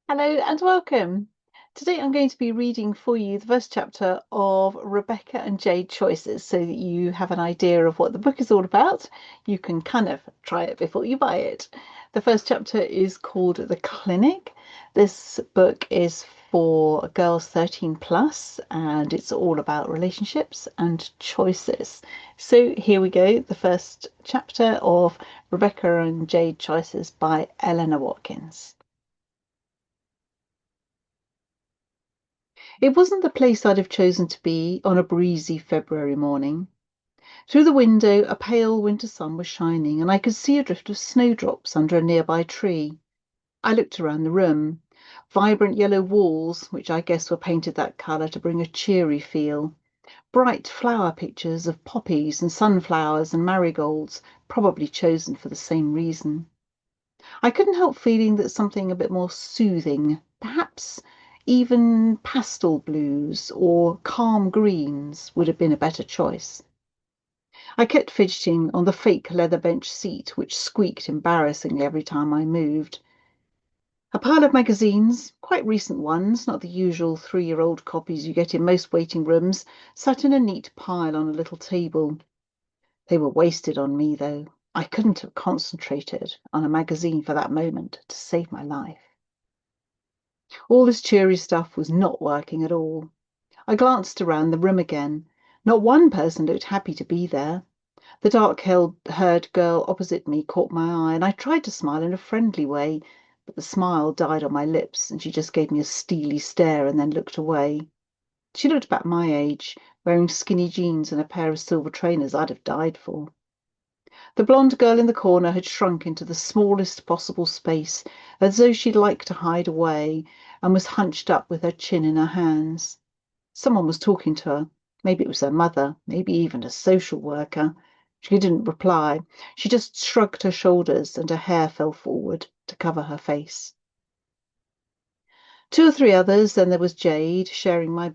Hello and welcome. Today I'm going to be reading for you the first chapter of Rebecca and Jade Choices so that you have an idea of what the book is all about. You can kind of try it before you buy it. The first chapter is called The Clinic. This book is for girls 13 plus and it's all about relationships and choices. So here we go, the first chapter of Rebecca and Jade Choices by Eleanor Watkins. It wasn't the place I'd have chosen to be on a breezy February morning. Through the window, a pale winter sun was shining, and I could see a drift of snowdrops under a nearby tree. I looked around the room. Vibrant yellow walls, which I guess were painted that colour to bring a cheery feel. Bright flower pictures of poppies and sunflowers and marigolds, probably chosen for the same reason. I couldn't help feeling that something a bit more soothing, perhaps even pastel blues or calm greens, would have been a better choice. I kept fidgeting on the fake leather bench seat, which squeaked embarrassingly every time I moved. A pile of magazines, quite recent ones, not the usual 3-year-old copies you get in most waiting rooms, sat in a neat pile on a little table. They were wasted on me, though. I couldn't have concentrated on a magazine for that moment to save my life. All this cheery stuff was not working at all. I glanced around the room again. Not one person looked happy to be there. The dark-haired girl opposite me caught my eye, and I tried to smile in a friendly way, but the smile died on my lips, and she just gave me a steely stare and then looked away. She looked about my age, wearing skinny jeans and a pair of silver trainers I'd have died for. The blonde girl in the corner had shrunk into the smallest possible space, as though she'd like to hide away, and was hunched up with her chin in her hands. Someone was talking to her. Maybe it was her mother, maybe even a social worker. She didn't reply. She just shrugged her shoulders and her hair fell forward to cover her face. Two or three others, then there was Jade, sharing my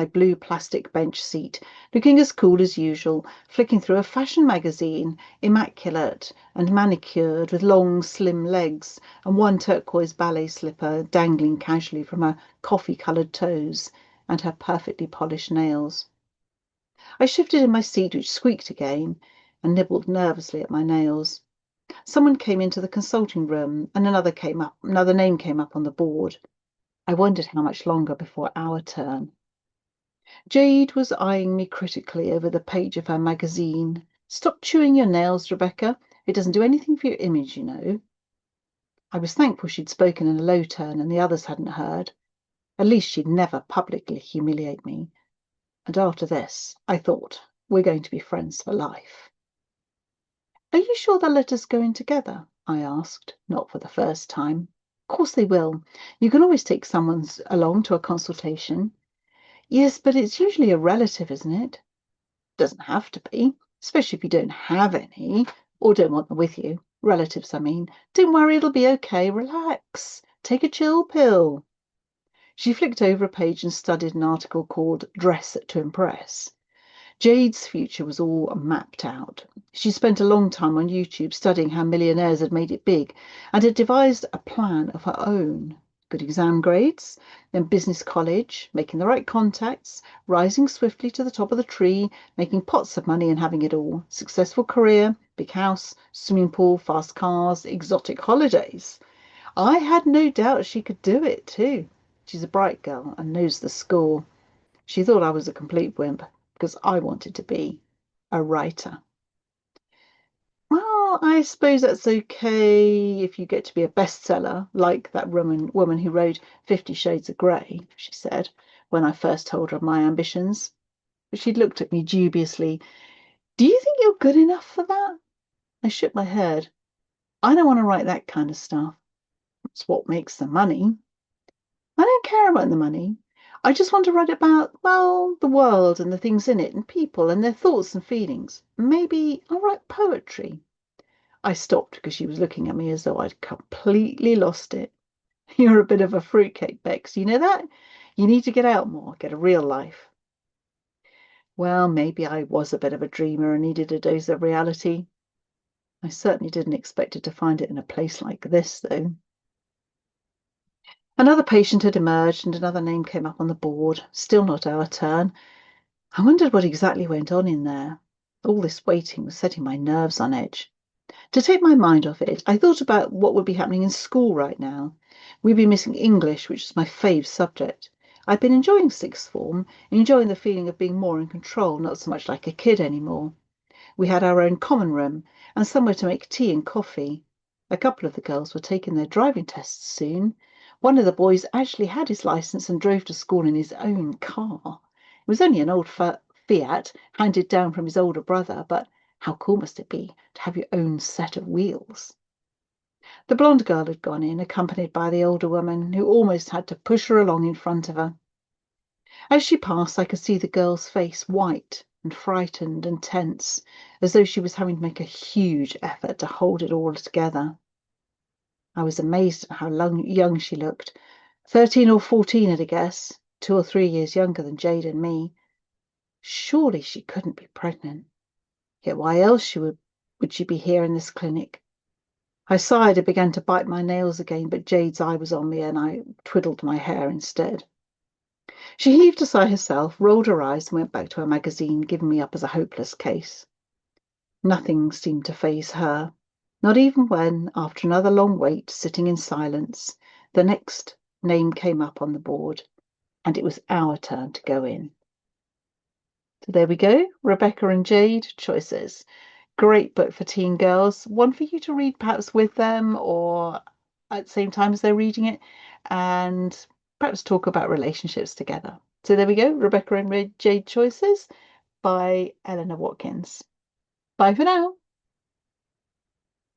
blue plastic bench seat, looking as cool as usual, flicking through a fashion magazine, immaculate and manicured, with long, slim legs, and one turquoise ballet slipper dangling casually from her coffee-coloured toes, and her perfectly polished nails. I shifted in my seat, which squeaked again, and nibbled nervously at my nails. Someone came into the consulting room, and another name came up on the board. I wondered how much longer before our turn. Jade was eyeing me critically over the page of her magazine. Stop chewing your nails, Rebecca. It doesn't do anything for your image, you know. I was thankful she'd spoken in a low tone and the others hadn't heard. At least she'd never publicly humiliate me. And after this, I thought, we're going to be friends for life. Are you sure they'll let us go in together? I asked, not for the first time. Of course they will. You can always take someone along to a consultation. Yes, but it's usually a relative, isn't it? Doesn't have to be, especially if you don't have any or don't want them with you. Relatives, I mean. Don't worry, it'll be okay. Relax. Take a chill pill. She flicked over a page and studied an article called Dress to Impress. Jade's future was all mapped out. She spent a long time on YouTube studying how millionaires had made it big and had devised a plan of her own. Good exam grades, then business college, making the right contacts, rising swiftly to the top of the tree, making pots of money and having it all. Successful career, big house, swimming pool, fast cars, exotic holidays. I had no doubt she could do it too. She's a bright girl and knows the score. She thought I was a complete wimp because I wanted to be a writer. Well, I suppose that's okay if you get to be a bestseller, like that woman who wrote 50 Shades of Grey, she said, when I first told her of my ambitions. But she looked at me dubiously. Do you think you're good enough for that? I shook my head. I don't want to write that kind of stuff. It's what makes the money. I don't care about the money. I just want to write about, well, the world and the things in it and people and their thoughts and feelings. Maybe I'll write poetry. I stopped because she was looking at me as though I'd completely lost it. You're a bit of a fruitcake, Bex. You know that? You need to get out more, get a real life. Well, maybe I was a bit of a dreamer and needed a dose of reality. I certainly didn't expect to find it in a place like this, though. Another patient had emerged and another name came up on the board. Still not our turn. I wondered what exactly went on in there. All this waiting was setting my nerves on edge. To take my mind off it, I thought about what would be happening in school right now. We'd be missing English, which is my fave subject. I'd been enjoying sixth form, enjoying the feeling of being more in control, not so much like a kid anymore. We had our own common room and somewhere to make tea and coffee. A couple of the girls were taking their driving tests soon. One of the boys actually had his license and drove to school in his own car. It was only an old Fiat handed down from his older brother, but how cool must it be to have your own set of wheels? The blonde girl had gone in, accompanied by the older woman, who almost had to push her along in front of her. As she passed, I could see the girl's face white and frightened and tense, as though she was having to make a huge effort to hold it all together. I was amazed at how young she looked. 13 or 14 at a guess, 2 or 3 years younger than Jade and me. Surely she couldn't be pregnant. Yet why else would she be here in this clinic? I sighed and began to bite my nails again, but Jade's eye was on me and I twiddled my hair instead. She heaved a sigh herself, rolled her eyes, and went back to her magazine, giving me up as a hopeless case. Nothing seemed to faze her, not even when, after another long wait, sitting in silence, the next name came up on the board, and it was our turn to go in. So there we go, Rebecca and Jade Choices. Great book for teen girls, one for you to read perhaps with them or at the same time as they're reading it, and perhaps talk about relationships together. So there we go, Rebecca and Jade Choices by Eleanor Watkins. Bye for now.